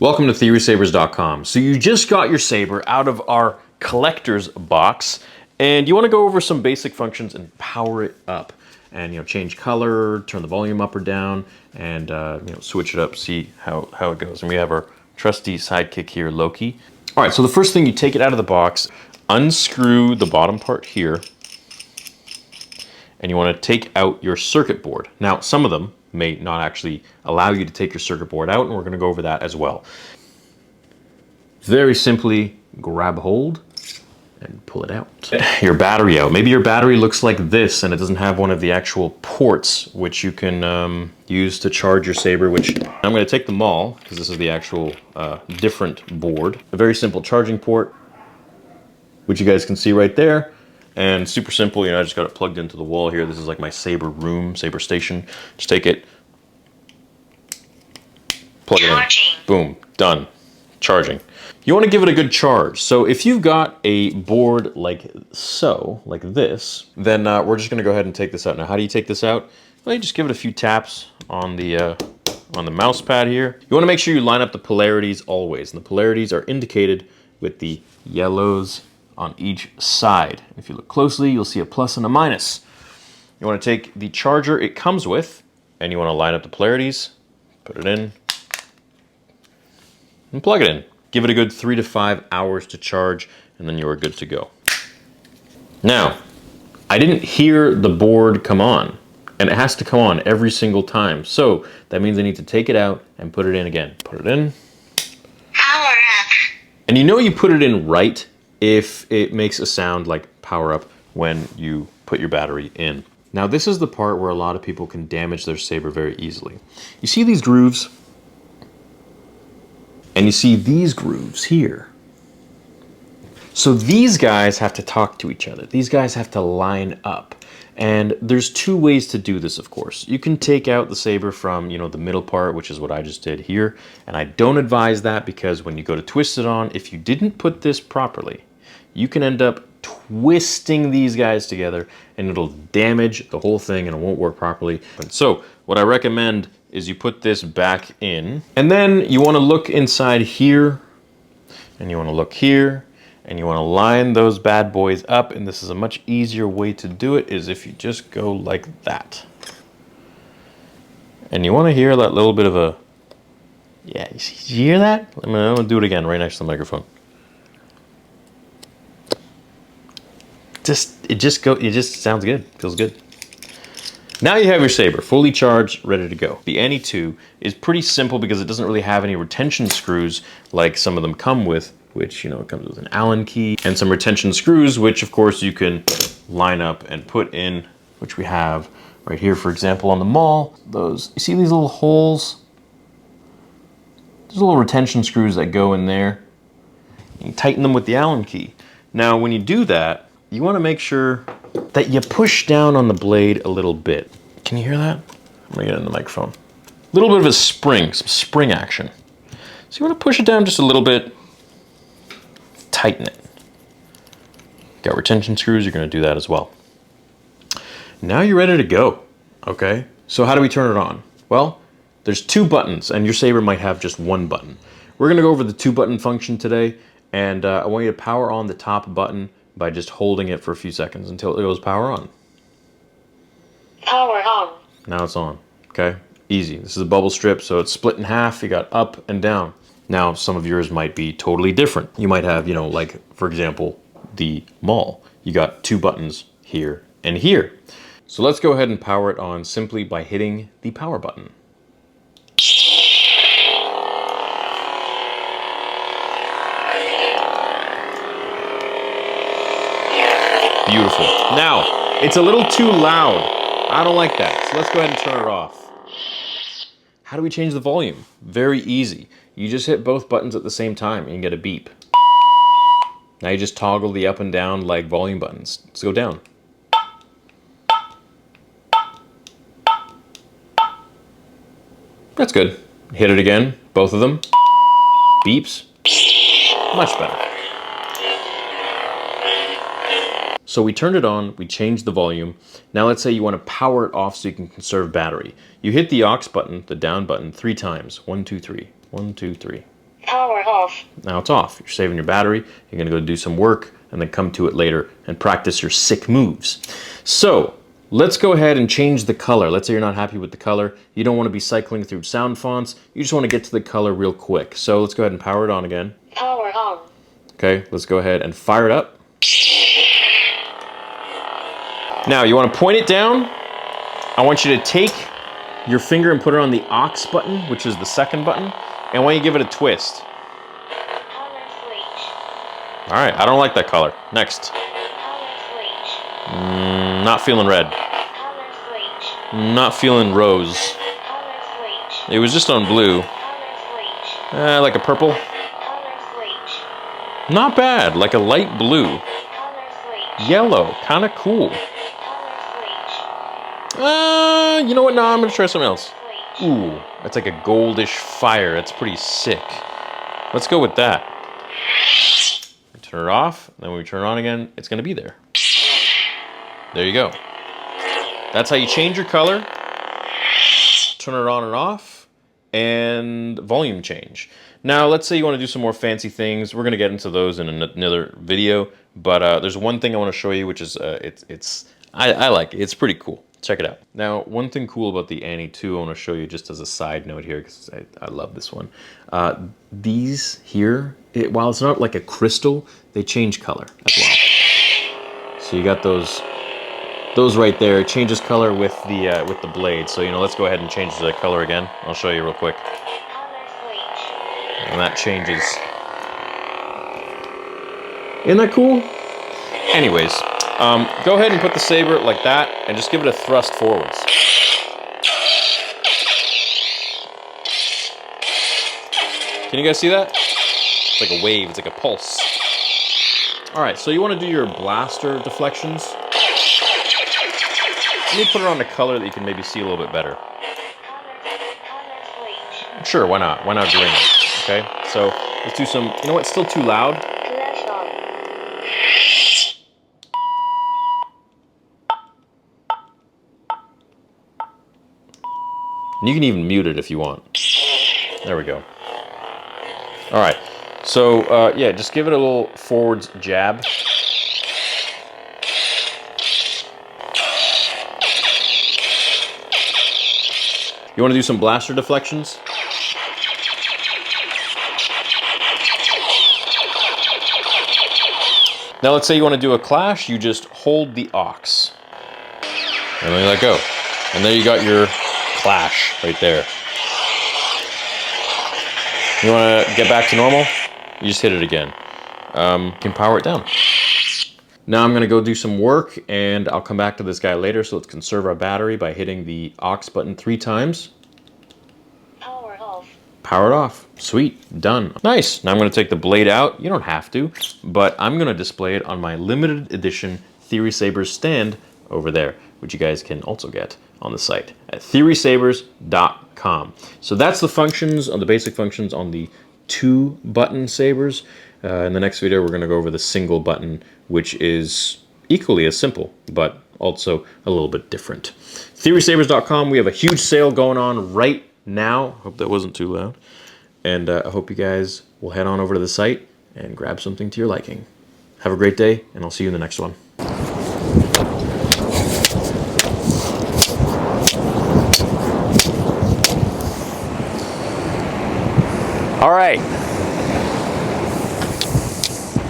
Welcome to TheorySabers.com. So you just got your saber out of our collector's box, and you want to go over some basic functions and power it up, and change color, turn the volume up or down, and switch it up, see how it goes. And we have our trusty sidekick here, Loki. All right, so the first thing, you take it out of the box, unscrew the bottom part here, and you want to take out your circuit board. Now, some of them may not actually allow you to take your circuit board out, and we're going to go over that as well. Very simply, grab hold and pull it out. Your battery out. Maybe your battery looks like this and it doesn't have one of the actual ports which you can use to charge your saber, which I'm going to take them all because this is the actual different board. A very simple charging port, which you guys can see right there. And super simple, I just got it plugged into the wall here. This is like my saber room, saber station. Just take it, plug it in, boom, done, charging. You want to give it a good charge. So if you've got a board like so, like this, then we're just going to go ahead and take this out. Now, how do you take this out? Well, you just give it a few taps on the mouse pad here. You want to make sure you line up the polarities always, and the polarities are indicated with the yellows on each side. If you look closely, you'll see a plus and a minus. You want to take the charger it comes with, and you want to line up the polarities, put it in, and plug it in. Give it a good 3 to 5 hours to charge, and then you are good to go. Now, I didn't hear the board come on, and it has to come on every single time. So that means I need to take it out and put it in again. Put it in. Power up. And you put it in right if it makes a sound like power up when you put your battery in. Now, this is the part where a lot of people can damage their saber very easily. You see these grooves? And you see these grooves here. So these guys have to talk to each other. These guys have to line up. And there's two ways to do this, of course. You can take out the saber from, the middle part, which is what I just did here. And I don't advise that because when you go to twist it on, if you didn't put this properly, you can end up twisting these guys together and it'll damage the whole thing and it won't work properly. So what I recommend is you put this back in, and then you want to look inside here, and you want to look here, and you want to line those bad boys up. And this is a much easier way to do it, is if you just go like that. And you want to hear that little bit of a, yeah, you hear that? I'm gonna do it again right next to the microphone. It just sounds good, feels good. Now you have your saber fully charged, ready to go. The Any 2 is pretty simple because it doesn't really have any retention screws like some of them come with, which, it comes with an Allen key and some retention screws, which of course you can line up and put in, which we have right here, for example, on the Mall. Those, you see these little holes? There's little retention screws that go in there. You tighten them with the Allen key. Now, when you do that, you want to make sure that you push down on the blade a little bit. Can you hear that? I'm gonna get it in the microphone. A little bit of a spring, some spring action. So you want to push it down just a little bit, tighten it. Got retention screws, you're gonna do that as well. Now you're ready to go, okay? So how do we turn it on? Well, there's 2 buttons, and your saber might have just 1 button. We're gonna go over the 2-button function today, and I want you to power on the top button by just holding it for a few seconds until it goes power on. Power on. Now it's on, okay? Easy. This is a bubble strip, so it's split in half. You got up and down. Now, some of yours might be totally different. You might have, like, for example, the Mall. You got 2 buttons here and here. So let's go ahead and power it on simply by hitting the power button. Beautiful. Now, it's a little too loud. I don't like that. So let's go ahead and turn it off. How do we change the volume? Very easy. You just hit both buttons at the same time and you get a beep. Now you just toggle the up and down like volume buttons. Let's go down. That's good. Hit it again, both of them. Beeps. Much better. So we turned it on, we changed the volume. Now let's say you want to power it off so you can conserve battery. You hit the aux button, the down button, 3 times. 1, 2, 3. 1, 2, 3. Power off. Now it's off. You're saving your battery. You're going to go do some work and then come to it later and practice your sick moves. So let's go ahead and change the color. Let's say you're not happy with the color. You don't want to be cycling through sound fonts. You just want to get to the color real quick. So let's go ahead and power it on again. Power on. Okay, let's go ahead and fire it up. Now you want to point it down. I want you to take your finger and put it on the aux button, which is the second button, and I want you to give it a twist. Color switch. All right, I don't like that color. Next. Color switch. Not feeling red. Color switch. Not feeling rose. Color switch. It was just on blue. Color switch. Like a purple. Color switch. Not bad, like a light blue. Color switch. Yellow, kind of cool. Color switch. You know what? No, I'm gonna try something else. Switch. Ooh, that's like a goldish fire. That's pretty sick. Let's go with that. Turn it off, then when we turn it on again, it's gonna be there. There you go. That's how you change your color, turn it on and off, and volume change. Now, let's say you want to do some more fancy things. We're gonna get into those in another video, but there's one thing I want to show you, which is I like it. It's pretty cool. Check it out. Now, one thing cool about the Annie 2, I want to show you just as a side note here, because I love this one. These here, while it's not like a crystal, they change color as well. So you got those right there. It changes color with the blade. So, let's go ahead and change the color again. I'll show you real quick. Color switch. And that changes. Isn't that cool? Anyways, go ahead and put the saber like that and just give it a thrust forwards. Can you guys see that? It's like a wave, it's like a pulse. All right, so you want to do your blaster deflections. Let me put it on a color that you can maybe see a little bit better. Color switch. Sure, why not? Why not green? Okay, so let's do some, you know what, it's still too loud. Flash on. And you can even mute it if you want. There we go. All right, so yeah, just give it a little forwards jab. You want to do some blaster deflections? Now let's say you want to do a clash, you just hold the aux. And then you let go. And there you got your clash right there. You want to get back to normal? You just hit it again. You can power it down. Now I'm going to go do some work, and I'll come back to this guy later, so let's conserve our battery by hitting the aux button 3 times. Power off. Power it off. Sweet. Done. Nice. Now I'm going to take the blade out. You don't have to, but I'm going to display it on my limited edition Theory Sabers stand over there, which you guys can also get on the site at theorysabers.com. So that's the functions, the basic functions on the 2-button sabers. In the next video, we're going to go over the single button, which is equally as simple, but also a little bit different. Theorysabers.com, we have a huge sale going on right now. Hope that wasn't too loud. And I hope you guys will head on over to the site and grab something to your liking. Have a great day, and I'll see you in the next one. All right.